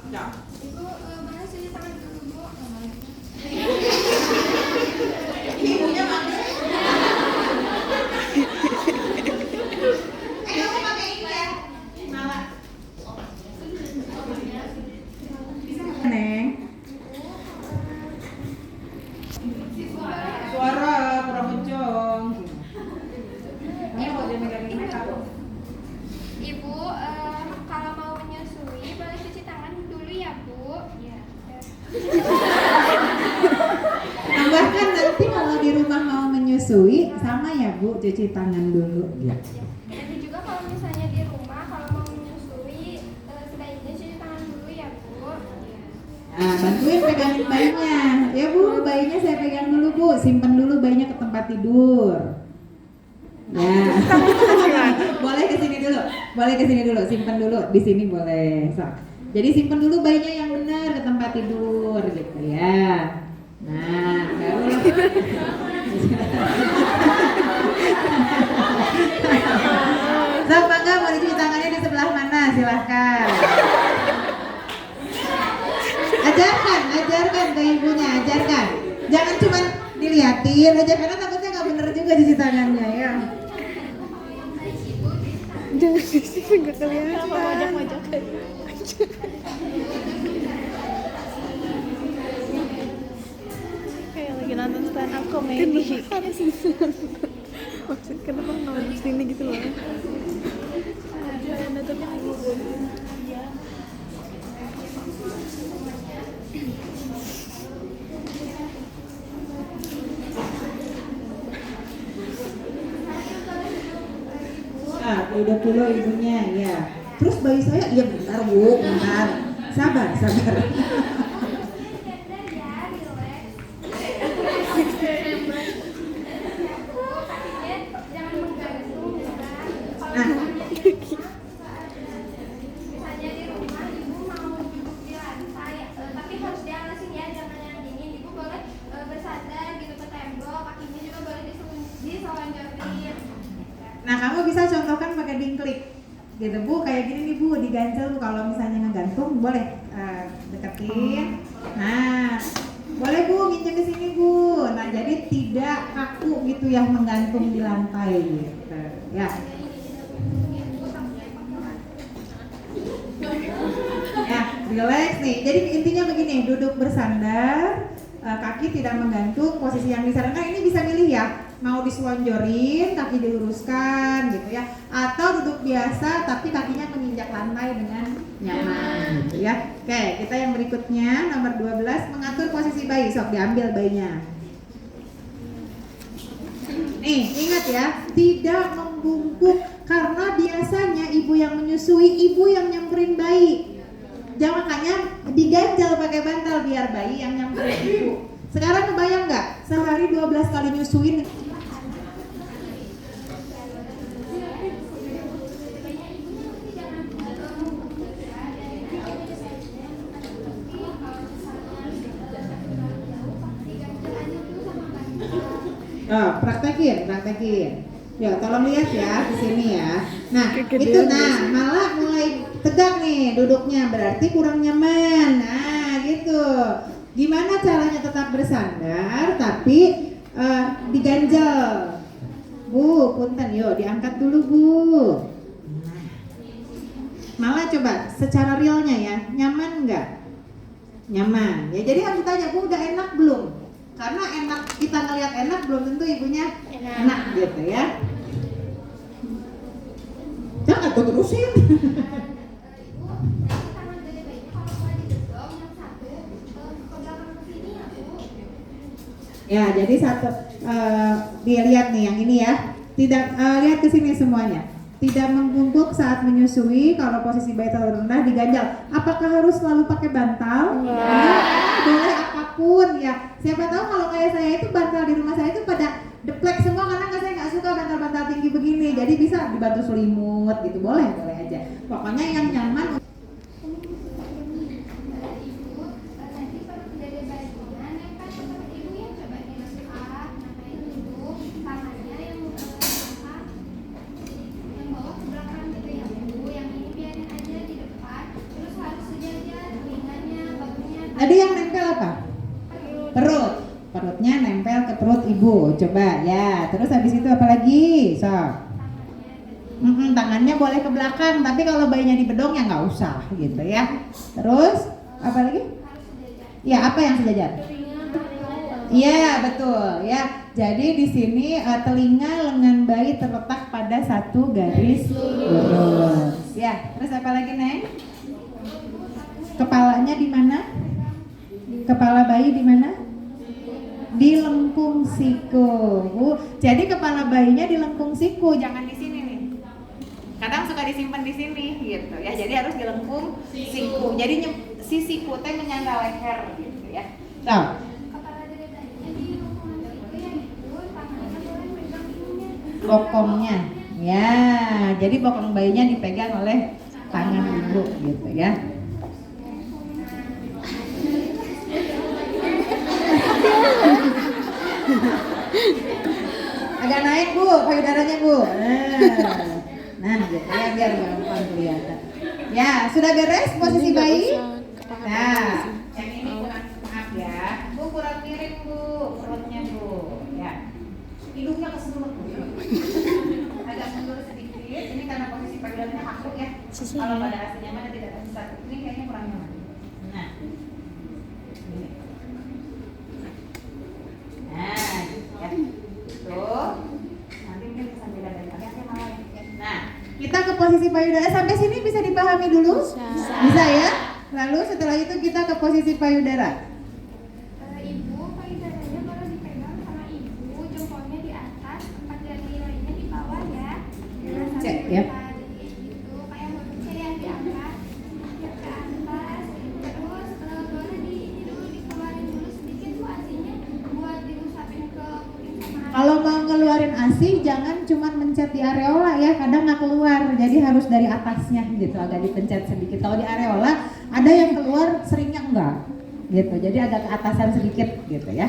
Ya. Ibu, mana cuci tangan dulu, Bu? Ibunya manggil. Kamu pakai ini ya? Malah. Neng. Suara kurang kenceng. Ini mau dia megangin mereka. Ibu, kalau mau menyusui boleh cuci tangan dulu ya, Bu. Iya. Tambahkan nanti kalau di rumah mau menyusui sama ya Bu, cuci tangan dulu. Ya. Nanti juga kalau misalnya di rumah kalau mau menyusui sebaiknya cuci tangan dulu ya, Bu. Iya. Nah, bantuin pegangin bayinya. Ya Bu, bayinya saya pegang dulu Bu, simpan dulu bayinya ke tempat tidur. Ya. Boleh ke sini dulu. Boleh ke sini dulu, simpan dulu. Di sini boleh. So. Jadi simpan dulu bayinya yang benar ke tempat tidur gitu ya. Nah, baru so, Bangga mau dicuci tangannya di sebelah mana? Silahkan. Ajarkan ke ibunya, ajarkan. Jangan cuma diliatin aja karena takutnya nggak bener juga cuci tangannya ya. Jangan di sini nggak kelihatan. Mojok-mojok. Kayak lagi nonton stand up comedy. Maksud kenapa nonton sini gitu loh? Ada nutupnya lagi. Duduk dulu ibunya ya. Terus bayi saya, iya bentar Bu, bentar. Sabar. Nah, kamu bisa contohkan pakai dingklik gitu Bu, kayak gini nih Bu, diganjel Bu, kalau misalnya ngegantung boleh deketin. Nah, boleh Bu, nginjek ke sini Bu. Nah, jadi tidak kaku gitu yang menggantung di lantai gitu ya. Ya, relax nih. Jadi intinya begini, duduk bersandar, kaki tidak menggantung, posisi yang disarankan ini bisa milih ya. Mau diselonjorin, kaki diluruskan gitu ya, atau duduk biasa tapi kakinya menginjak lantai dengan nyaman gitu ya. Oke, kita yang berikutnya nomor 12, mengatur posisi bayi. Sok diambil bayinya. Nih, ingat ya, tidak membungkuk karena biasanya ibu yang menyusui, ibu yang nyamperin bayi. Jangan hanya diganjal pakai bantal biar bayi yang nyamperin ibu. Sekarang kebayang nggak? Sehari 12 kali nyusuin. Oh, praktekin. Ya, tolong lihat ya di sini ya. Nah, itu malah mulai tegak nih duduknya, berarti kurang nyaman. Nah, gitu. Gimana caranya tetap bersandar tapi diganjel? Bu, punten, yuk diangkat dulu Bu. Malah coba secara realnya ya, nyaman nggak? Nyaman. Ya, jadi harus tanya Bu, udah enak belum? Karena enak, kita ngelihat enak belum tentu ibunya enak gitu ya. Jangan aku terusin. Ya, jadi satu dia lihat nih yang ini ya. Tidak lihat ke sini semuanya. Tidak membungkuk saat menyusui, kalau posisi bayi terlalu rendah diganjal. Apakah harus selalu pakai bantal? Enggak, boleh apapun ya. Siapa tahu kalau kayak saya itu bantal di rumah saya itu pada deplek semua karena saya nggak suka bantal-bantal tinggi begini. Jadi bisa dibantu selimut gitu, boleh aja. Pokoknya yang nyaman. Tadi yang nempel apa? Perut. Perutnya nempel ke perut ibu. Coba ya. Terus habis itu apa lagi? So. Tangannya boleh ke belakang, tapi kalau bayinya di bedong ya nggak usah gitu ya. Terus apa lagi? Ya, apa yang sejajar? Iya, betul ya. Jadi di sini telinga lengan bayi terletak pada satu garis lurus. Ya, terus apa lagi, Neng? Kepalanya di mana? Kepala bayi di mana? Di lengkung siku. Jadi kepala bayinya di lengkung siku, jangan di sini nih. Kadang suka disimpan di sini gitu ya. Jadi harus di lengkung siku. Jadi si siku teh menyangga leher gitu ya. Nah, bokongnya. Ya, jadi bokong bayinya dipegang oleh tangan ibu gitu ya. Agak naik Bu, payudaranya Bu. Nah gitu ya biar gampang kelihatan. Ya, sudah beres posisi bayi? Nah, yang ini maaf ya. Bu kurang miring Bu, perutnya Bu. Ya. Hidungnya keseluruh Bu. Agak mundur sedikit. Ini karena posisi payudaranya kaku ya. Kalau pada aslinya mana tidak bisa. Ini kayaknya kurang nyaman. Nah. Ini. Nah, ya. Tuh. Nanti mungkin bisa beda dari kalian malah. Nah, kita ke posisi payudara. Sampai sini bisa dipahami dulu? Bisa ya? Lalu setelah itu kita ke posisi payudara. Ibu, payudaranya baru dipegang sama ibu, jempolnya di atas, 4 jari lainnya di bawah ya. Cek ya. Gitu, kayak huruf C yang diangkat ke atas. Terus boleh di ini dulu dikeluarin dulu sedikit Bu asinya buat diusapin ke kuping sama Kalau mau ngeluarin ASI jangan cuma mencet di areola ya, kadang nggak keluar, jadi harus dari atasnya gitu, agak dipencet sedikit. Kalau di areola ada yang keluar, seringnya enggak gitu, jadi agak ke atasan sedikit gitu ya.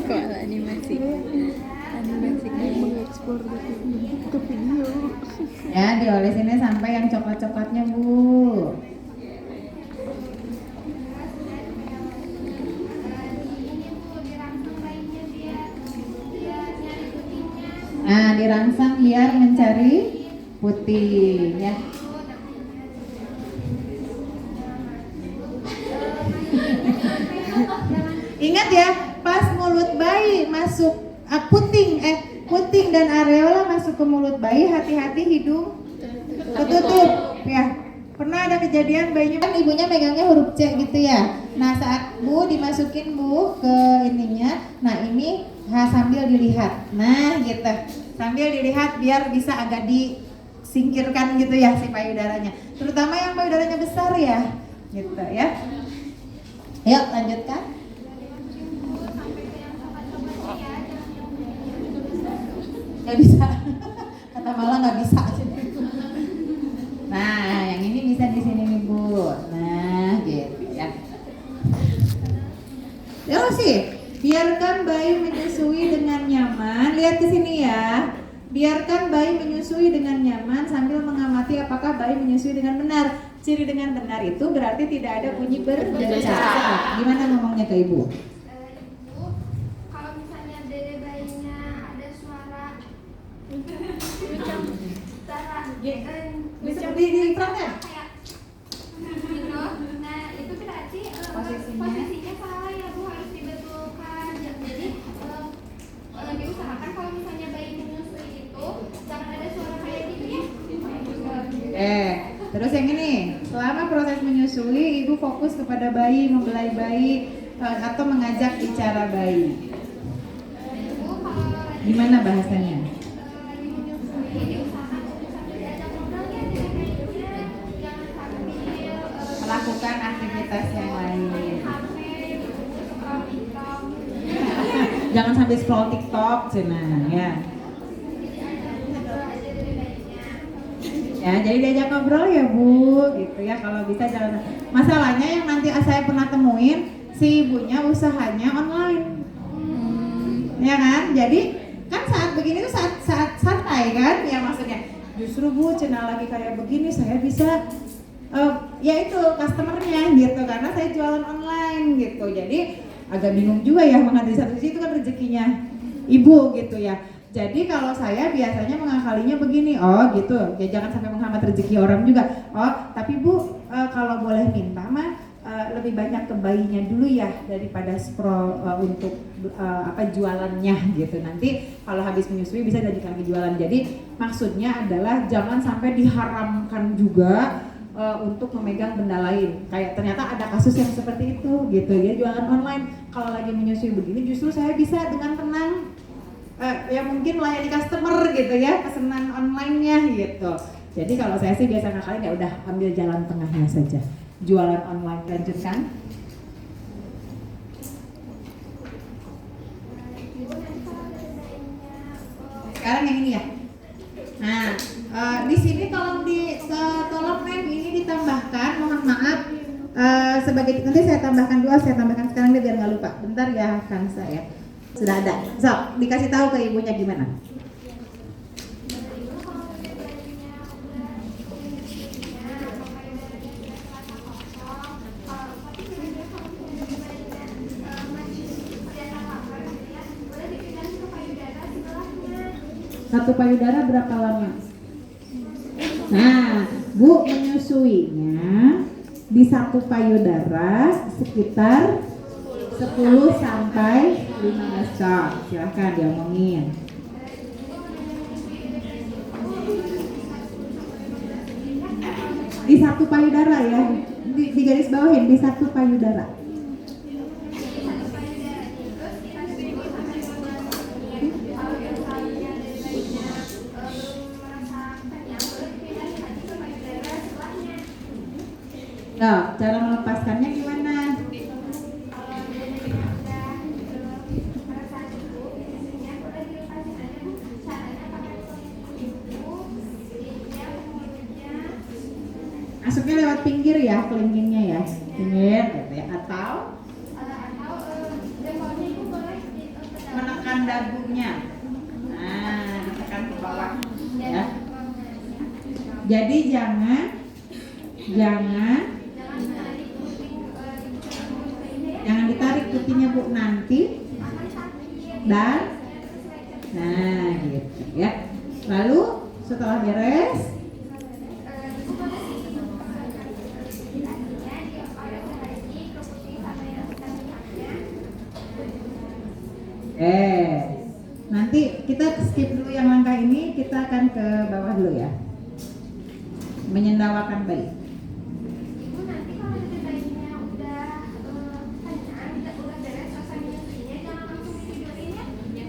Kok ada animasi kayak mengekspor ke video. Ya, diolesinnya sampai yang coklat-coklatnya Bu. Nah, dirangsang biar mencari putih ya. Ingat ya, pas mulut bayi masuk puting dan areola masuk ke mulut bayi, hati-hati hidung ketutup ya. Pernah ada kejadian bayinya kan ibunya megangnya huruf C gitu ya. Nah, saat Bu dimasukin Bu ke ininya, nah ini sambil dilihat. Nah, gitu. Sambil dilihat biar bisa agak disingkirkan gitu ya si payudaranya. Terutama yang payudaranya besar ya. Gitu ya. Yuk, lanjutkan. Gak bisa. Kata Mala nggak bisa. Nah, yang ini bisa di sini nih Bu. Nah, gitu ya. Terus sih, biarkan bayi menyusui dengan nyaman. Lihat ke sini ya. Biarkan bayi menyusui dengan nyaman sambil mengamati apakah bayi menyusui dengan benar. Ciri dengan benar itu berarti tidak ada bunyi berdecak. Gimana ngomongnya ke Ibu? Ibu, kalau misalnya dede bayinya ada suara Di fronten. kayak gitu, nah itu berarti posisinya salah ya Bu, harus dibetulkan. Jadi diusahakan kalau misalnya bayi menyusui itu jangan ada suara kayak gitu ya. Terus yang ini, selama proses menyusui, ibu fokus kepada bayi, membelai bayi, atau mengajak bicara bayi. Gimana bahasanya? Melakukan aktivitas yang lain. Jangan sampai scroll TikTok, Cina, ya. Ya, jadi diajak ngobrol ya Bu, gitu ya. Kalau bisa jangan. Masalahnya yang nanti saya pernah temuin, si ibunya usahanya online, ya kan? Jadi kan saat begini tuh saat santai kan? Ya maksudnya, justru Bu, channel lagi kayak begini saya bisa, ya itu customernya gitu gitu karena saya jualan online gitu. Jadi agak bingung juga ya menghadapi satu sisi itu kan rezekinya ibu gitu ya. Jadi kalau saya biasanya mengakalinya begini, oh gitu, ya jangan sampai menghambat rezeki orang juga. Oh, tapi Bu, kalau boleh minta mah lebih banyak ke bayinya dulu ya daripada untuk jualannya gitu. Nanti kalau habis menyusui bisa dijadikan ke jualan. Jadi maksudnya adalah jangan sampai diharamkan juga untuk memegang benda lain. Kayak ternyata ada kasus yang seperti itu gitu. Dia jualan online, kalau lagi menyusui begini justru saya bisa dengan tenang ya mungkin melayani customer gitu ya, pesanan online-nya gitu. Jadi kalau saya sih biasa ngakalin ya udah ambil jalan tengahnya saja. Jualan online, lanjutkan. Sekarang yang ini ya. Nah, di sini tolong Neng ini ditambahkan, mohon maaf sebagai nanti saya tambahkan sekarang deh biar nggak lupa. Bentar ya kan saya. Sudah ada. So, dikasih tahu ke ibunya gimana? Satu payudara berapa lama? Nah, Bu menyusuinya di satu payudara sekitar 10 sampai 15 jam. Silahkan diomongin. Di satu payudara ya, di garis bawahin di satu payudara. Nah, cara melepaskannya gimana? Masuknya lewat pinggir ya, kelingkingnya ya, pinggir gitu ya, atau menekan dagunya, nah ditekan ke bawah ya. Jadi jangan ditarik putihnya Bu nanti dan nah gitu ya. Lalu setelah beres nanti kita skip dulu yang langkah ini, kita akan ke bawah dulu ya. Menyendawakan bayi. Ibu nanti kalau bayinya udah kenyang, udah beres selesai menyusuinya, jangan langsung ditidurin ya.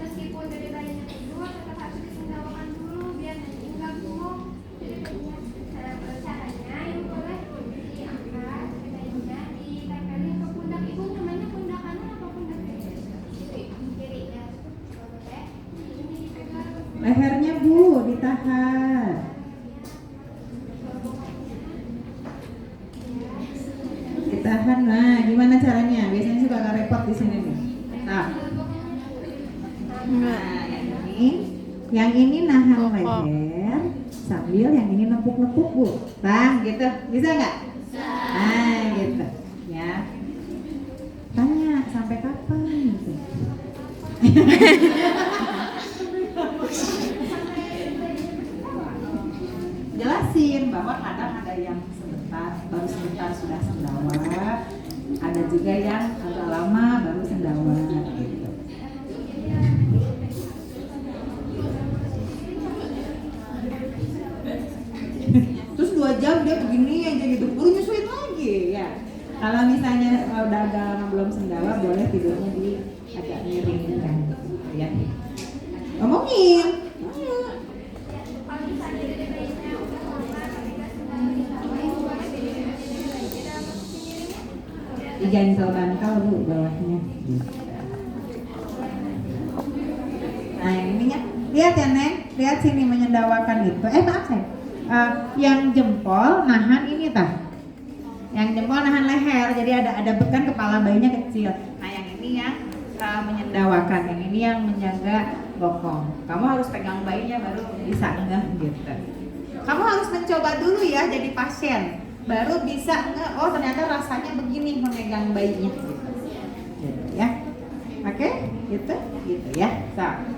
Meskipun dari bayinya tidur, tetap harus disendawakan dulu biar nanti nggak bengong. Jadi bayinya caranya ibu boleh diangkat bayinya ditempelin ke pundak ibu, namanya pundak kanan atau pundak kiri? Kiri ya. Boleh. Ini dipegang. Lehernya Bu ditahan. Ditahan. Nah, gimana caranya? Biasanya suka agak repot di sini nih. Nah, yang ini nahan leher sambil yang ini nepuk-nepuk Bu. Bang, gitu. Bisa nggak? Nah, gitu. Ya. Tanya sampai kapan gitu. Jelasin bahwa kadang ada yang baru sebentar sudah sendawa, ada juga yang agak lama baru sendawa gitu. Terus 2 jam dia begini aja gitu, baru nyusuin lagi ya. Kalau misalnya udah agak lama belum sendawa, boleh tidurnya di agak miring kan ya. Ngomongin. Diganjel bantal Bu bawahnya. Nah yang ininya, lihat ya Neng, lihat sini menyendawakan itu. Maaf Neng, yang jempol nahan ini tah. Yang jempol nahan leher, jadi ada bekan kepala bayinya kecil. Nah yang ini yang menyendawakan, yang ini yang menjaga bokong. Kamu harus pegang bayinya baru bisa ngeh gitu. Kamu harus mencoba dulu ya jadi pasien, baru bisa ngeh, oh ternyata rasanya begini megang bayinya gitu ya. Oke, gitu ya. So,